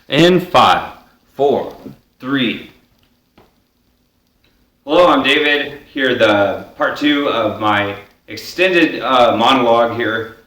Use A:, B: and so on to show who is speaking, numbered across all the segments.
A: In 5, 4, 3. Hello, I'm David. Here, the part 2 of my extended monologue here.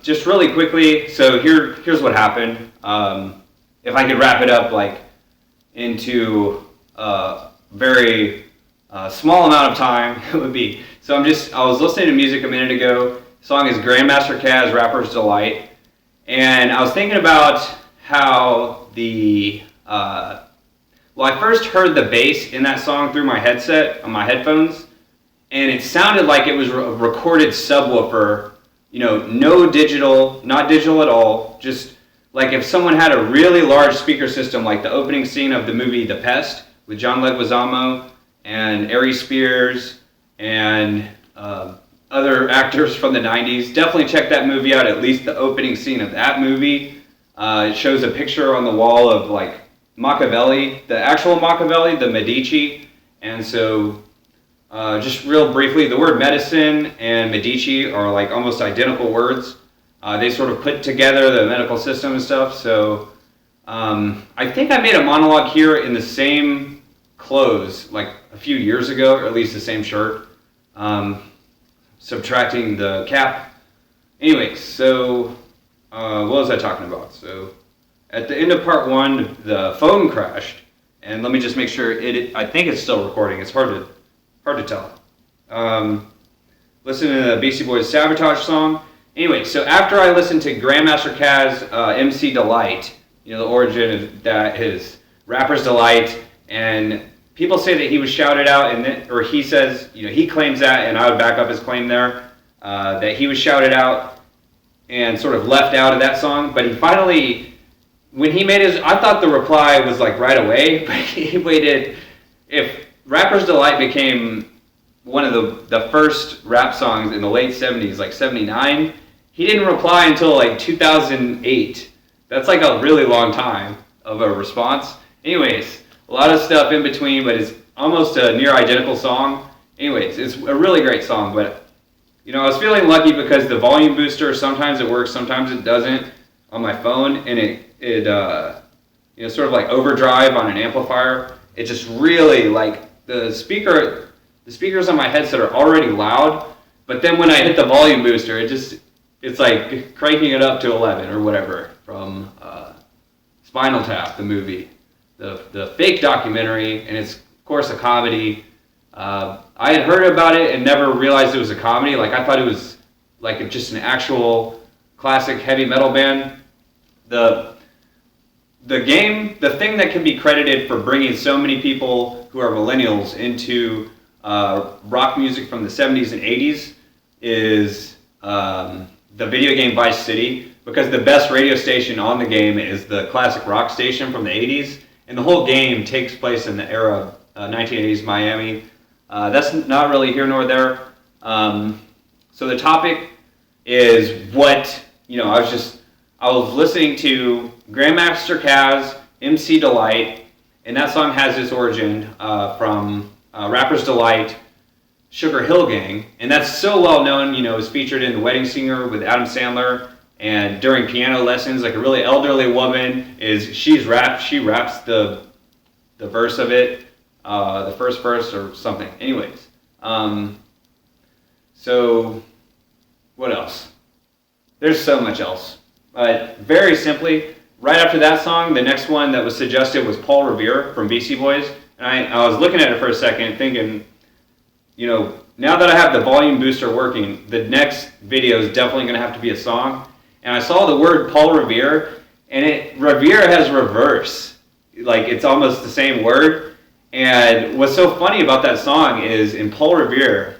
A: Just really quickly, so here's what happened. If I could wrap it up like into a very small amount of time, it would be. So I was listening to music a minute ago. The song is Grandmaster Caz, Rapper's Delight. And I was thinking about how I first heard the bass in that song through my headset on my headphones, and it sounded like it was a recorded subwoofer, no digital, not digital at all, just like if someone had a really large speaker system, like the opening scene of the movie The Pest with John Leguizamo and Ari Spears and other actors from the 90s. Definitely check that movie out, at least the opening scene of that movie. It shows a picture on the wall of like Machiavelli, the actual Machiavelli, the Medici. And so just real briefly, the word medicine and Medici are like almost identical words. They sort of put together the medical system and stuff. So I think I made a monologue here in the same clothes like a few years ago, or at least the same shirt, subtracting the cap. Anyways, so what was I talking about? So at the end of part 1, the phone crashed, and let me just make sure I think it's still recording. It's hard to tell. Listen to the Beastie Boys Sabotage song. Anyway, so after I listened to Grandmaster Caz MC Delight, the origin of that is Rapper's Delight, and people say that he was shouted out, or he says, he claims that, and I would back up his claim there, that he was shouted out and sort of left out of that song, but he finally, when he made I thought the reply was like right away, but he waited. If Rapper's Delight became one of the first rap songs in the late 70s, like 79, he didn't reply until like 2008. That's like a really long time of a response. Anyways, a lot of stuff in between, but it's almost a near identical song. Anyways, it's a really great song, but I was feeling lucky because the volume booster, sometimes it works, sometimes it doesn't on my phone, and it sort of like overdrive on an amplifier. It just really, like, the speakers on my headset are already loud, but then when I hit the volume booster, it's like cranking it up to 11 or whatever from Spinal Tap, the movie, the fake documentary, and it's of course a comedy. I had heard about it and never realized it was a comedy. Like, I thought it was like just an actual classic heavy metal band. The thing that can be credited for bringing so many people who are millennials into rock music from the 70s and 80s is the video game Vice City, because the best radio station on the game is the classic rock station from the 80s, and the whole game takes place in the era of 1980s Miami. That's not really here nor there. So the topic is what, I was listening to Grandmaster Caz, MC Delight, and that song has its origin from Rapper's Delight, Sugar Hill Gang, and that's so well known, it was featured in The Wedding Singer with Adam Sandler, and during piano lessons, like a really elderly woman she raps the verse of it, the first verse or something. Anyways, so what else? There's so much else. But very simply, right after that song, the next one that was suggested was Paul Revere from Beastie Boys. And I was looking at it for a second thinking, now that I have the volume booster working, the next video is definitely going to have to be a song. And I saw the word Paul Revere, and Revere has reverse. Like, it's almost the same word. And what's so funny about that song is in Paul Revere,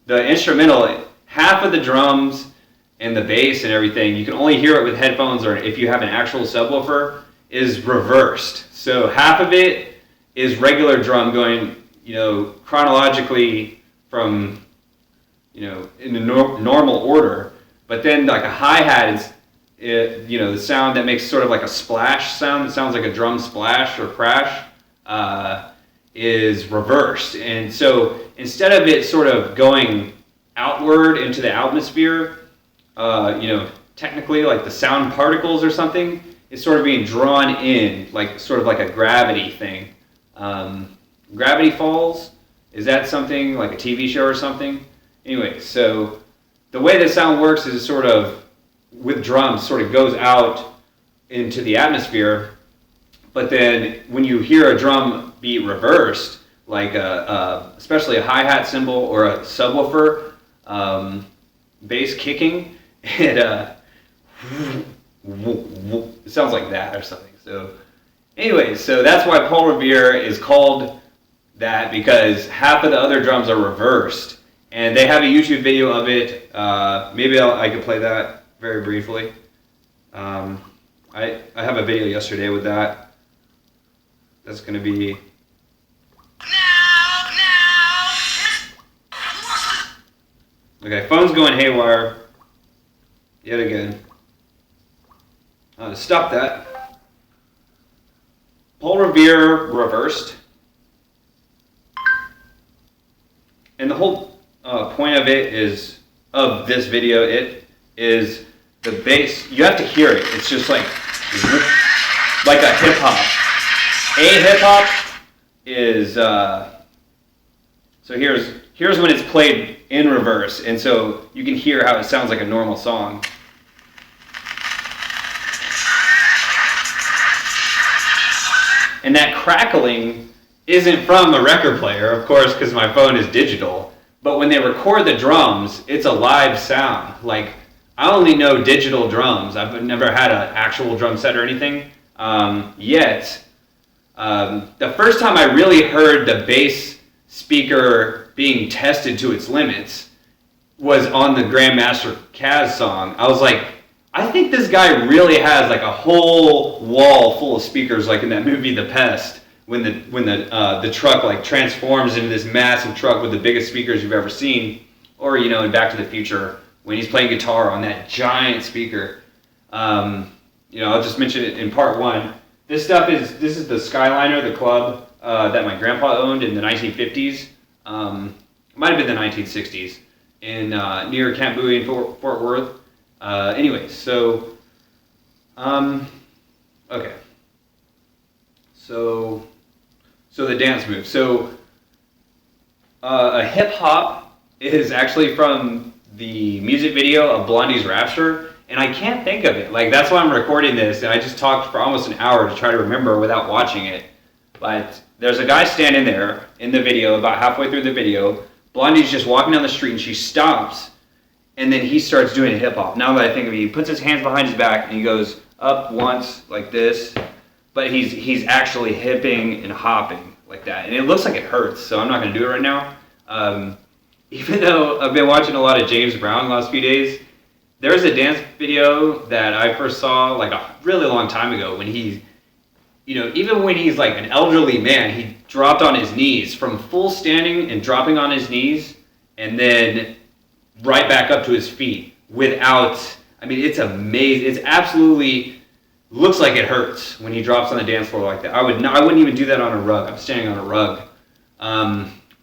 A: the instrumental, half of the drums and the bass and everything, you can only hear it with headphones or if you have an actual subwoofer, is reversed. So half of it is regular drum going, chronologically from, in a normal order, but then like a hi-hat is, the sound that makes sort of like a splash sound that sounds like a drum splash or crash, is reversed. And so instead of it sort of going outward into the atmosphere, technically like the sound particles or something, is sort of being drawn in, like sort of like a gravity thing. Gravity Falls, is that something like a TV show or something? Anyway, so the way the sound works is sort of with drums, sort of goes out into the atmosphere, but then when you hear a drum beat reversed, like especially a hi-hat cymbal or a subwoofer, bass kicking, it sounds like that or something. So anyway, so that's why Paul Revere is called that, because half of the other drums are reversed. And they have a YouTube video of it. Maybe I could play that very briefly. I have a video yesterday with that. That's going to be... Okay, phone's going haywire. Yet again. To stop that, Paul Revere reversed. And the whole point of it is, of this video, it is the bass. You have to hear it. It's just like a hip hop. A hip hop is so here's when it's played in reverse, and so you can hear how it sounds like a normal song. And that crackling isn't from a record player, of course, because my phone is digital. But when they record the drums, it's a live sound. Like, I only know digital drums. I've never had an actual drum set or anything yet. The first time I really heard the bass speaker being tested to its limits was on the Grandmaster Caz song. I was like, I think this guy really has like a whole wall full of speakers, like in that movie The Pest, when the truck like transforms into this massive truck with the biggest speakers you've ever seen, or in Back to the Future when he's playing guitar on that giant speaker. I'll just mention it in part one. This is the Skyliner, the club that my grandpa owned in the 1950s. It might have been the 1960s in near Camp Bowie in Fort Worth. Anyway, so okay. So the dance move. So a hip hop is actually from the music video of Blondie's Rapture, and I can't think of it. Like, that's why I'm recording this, and I just talked for almost an hour to try to remember without watching it. But there's a guy standing there in the video, about halfway through the video. Blondie's just walking down the street, and she stops, and then he starts doing hip hop. Now that I think of it, he puts his hands behind his back, and he goes up once like this. But he's actually hipping and hopping like that. And it looks like it hurts, so I'm not going to do it right now. Even though I've been watching a lot of James Brown the last few days, there's a dance video that I first saw like a really long time ago when even when he's like an elderly man, he dropped on his knees from full standing and dropping on his knees and then right back up to his feet it's amazing. It's absolutely... looks like it hurts when he drops on the dance floor like that. I wouldn't even do that on a rug. I'm standing on a rug.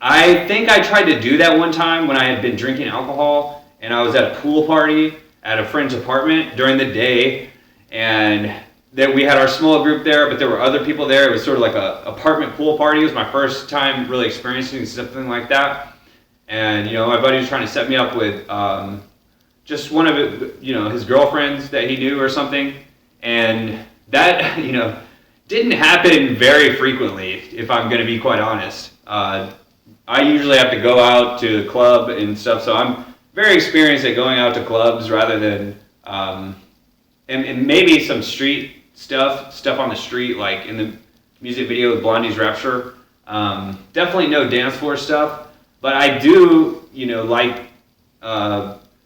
A: I think I tried to do that one time when I had been drinking alcohol and I was at a pool party at a friend's apartment during the day, and then we had our small group there, but there were other people there. It was sort of like a apartment pool party. It was my first time really experiencing something like that. And my buddy was trying to set me up with just one of his girlfriends that he knew or something. And that, didn't happen very frequently, if I'm going to be quite honest. I usually have to go out to the club and stuff, so I'm very experienced at going out to clubs rather than, and maybe some street stuff on the street, like in the music video with Blondie's Rapture. Definitely no dance floor stuff, but I do, like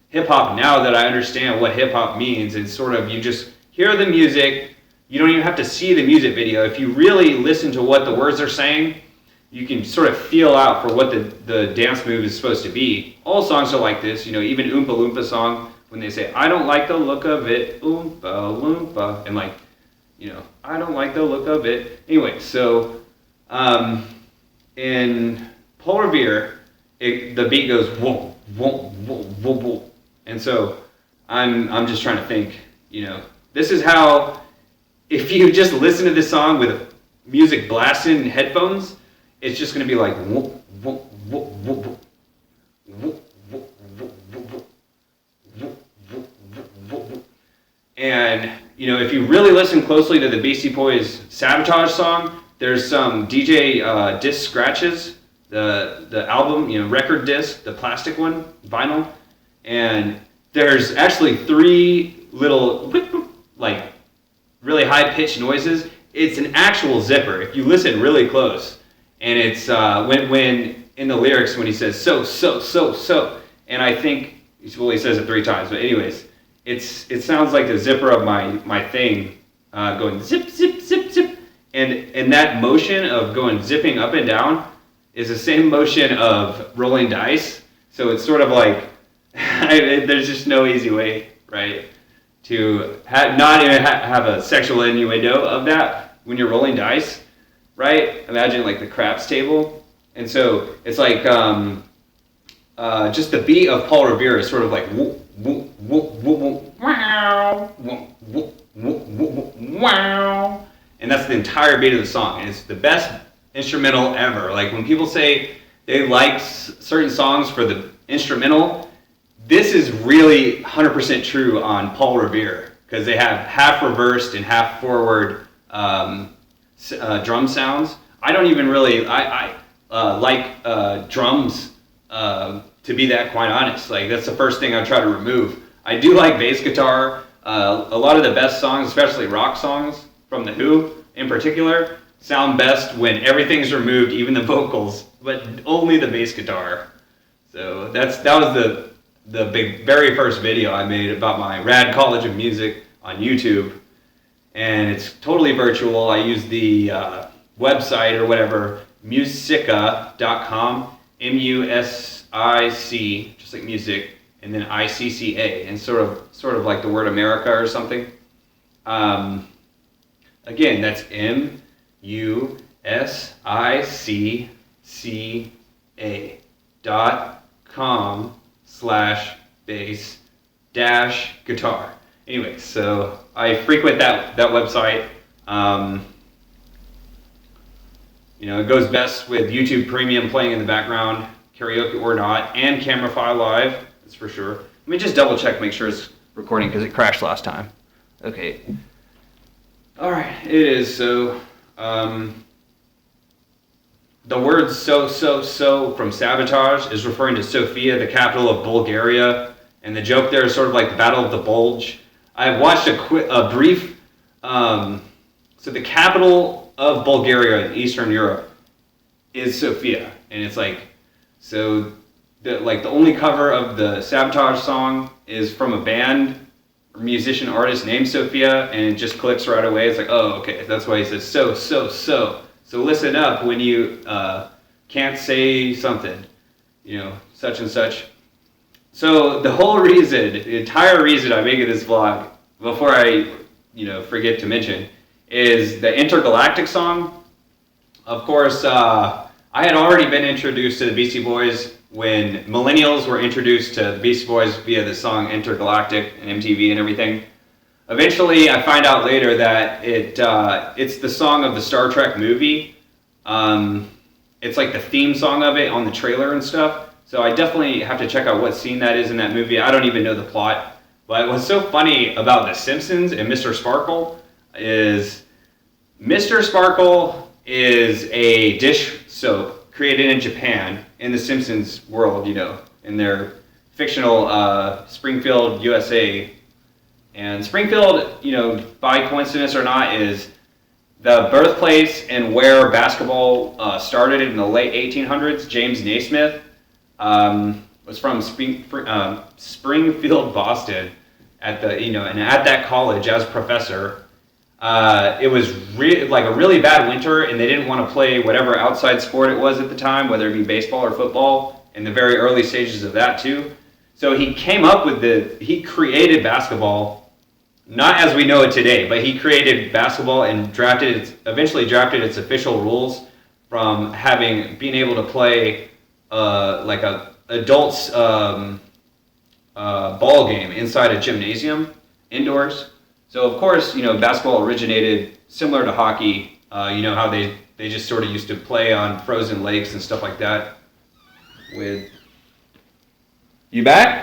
A: hip-hop now that I understand what hip-hop means. It's sort of, you just hear the music. You don't even have to see the music video. If you really listen to what the words are saying, you can sort of feel out for what the dance move is supposed to be. All songs are like this, even Oompa Loompa song, when they say, I don't like the look of it, Oompa Loompa, and like, I don't like the look of it. Anyway, so in Paul Revere, the beat goes, whoa, whoa, whoa, whoa, whoa. And so I'm just trying to think, this is how if you just listen to this song with music blasted in headphones, it's just going to be like whoop, whoop, whoop, whoop, whoop, whoop, whoop, whoop, whoop, whoop, whoop, whoop. And if you really listen closely to the Beastie Boys Sabotage song, there's some DJ disc scratches, the album, record disc, the plastic one, vinyl, and there's actually 3 little like really high pitched noises. It's an actual zipper if you listen really close, and it's when in the lyrics when he says so, and I think he says it 3 times, but anyways, it sounds like the zipper of my thing going zip zip zip zip, and that motion of going zipping up and down is the same motion of rolling dice. So it's sort of like there's just no easy way, right, to not even have a sexual innuendo of that when you're rolling dice, right? Imagine like the craps table, and so it's like just the beat of Paul Revere is sort of like whoop whoop whoop whoop whoop wow whoop whoop whoop whoop wow, and that's the entire beat of the song, and it's the best instrumental ever. Like when people say they like certain songs for the instrumental, this is really 100% true on Paul Revere, because they have half reversed and half forward drum sounds. I don't even really I like drums to be that quite honest. Like that's the first thing I try to remove. I do like bass guitar. A lot of the best songs, especially rock songs from The Who in particular, sound best when everything's removed, even the vocals, but only the bass guitar. So that was the very first video I made about my rad College of Music on YouTube, and it's totally virtual. I use the website or whatever, musica.com, MUSIC, just like music, and then ICCA, and sort of like the word America or something. Again, that's MUSICCA.com/bass-guitar. Anyway, so I frequent that website. It goes best with YouTube Premium playing in the background, karaoke or not, and Camera File Live, that's for sure. Let me just double check, make sure it's recording, because it crashed last time. Okay. All right, it is. So the word so from Sabotage is referring to Sofia, the capital of Bulgaria, and the joke there is sort of like the Battle of the Bulge. I watched a brief, so the capital of Bulgaria in Eastern Europe is Sofia, and it's like, so the only cover of the Sabotage song is from a band or musician artist named Sofia, and it just clicks right away. It's like, oh, okay, that's why he says so. So listen up when you can't say something, such and such. So the entire reason I'm making this vlog, before I, forget to mention, is the Intergalactic song. Of course, I had already been introduced to the Beastie Boys when millennials were introduced to the Beastie Boys via the song Intergalactic and MTV and everything. Eventually, I find out later that it's the song of the Star Trek movie. It's like the theme song of it on the trailer and stuff. So I definitely have to check out what scene that is in that movie. I don't even know the plot. But what's so funny about The Simpsons and Mr. Sparkle is Mr. Sparkle is a dish soap created in Japan in the Simpsons world, in their fictional Springfield, USA. And Springfield, by coincidence or not, is the birthplace and where basketball started in the late 1800s. James Naismith was from Springfield, Boston, and at that college as professor. It was like a really bad winter, and they didn't want to play whatever outside sport it was at the time, whether it be baseball or football, in the very early stages of that too. So he came up with he created basketball, not as we know it today, but he created basketball and eventually drafted its official rules from being able to play like a adults ball game inside a gymnasium indoors. So of course, basketball originated similar to hockey. How they just sort of used to play on frozen lakes and stuff like that. You back?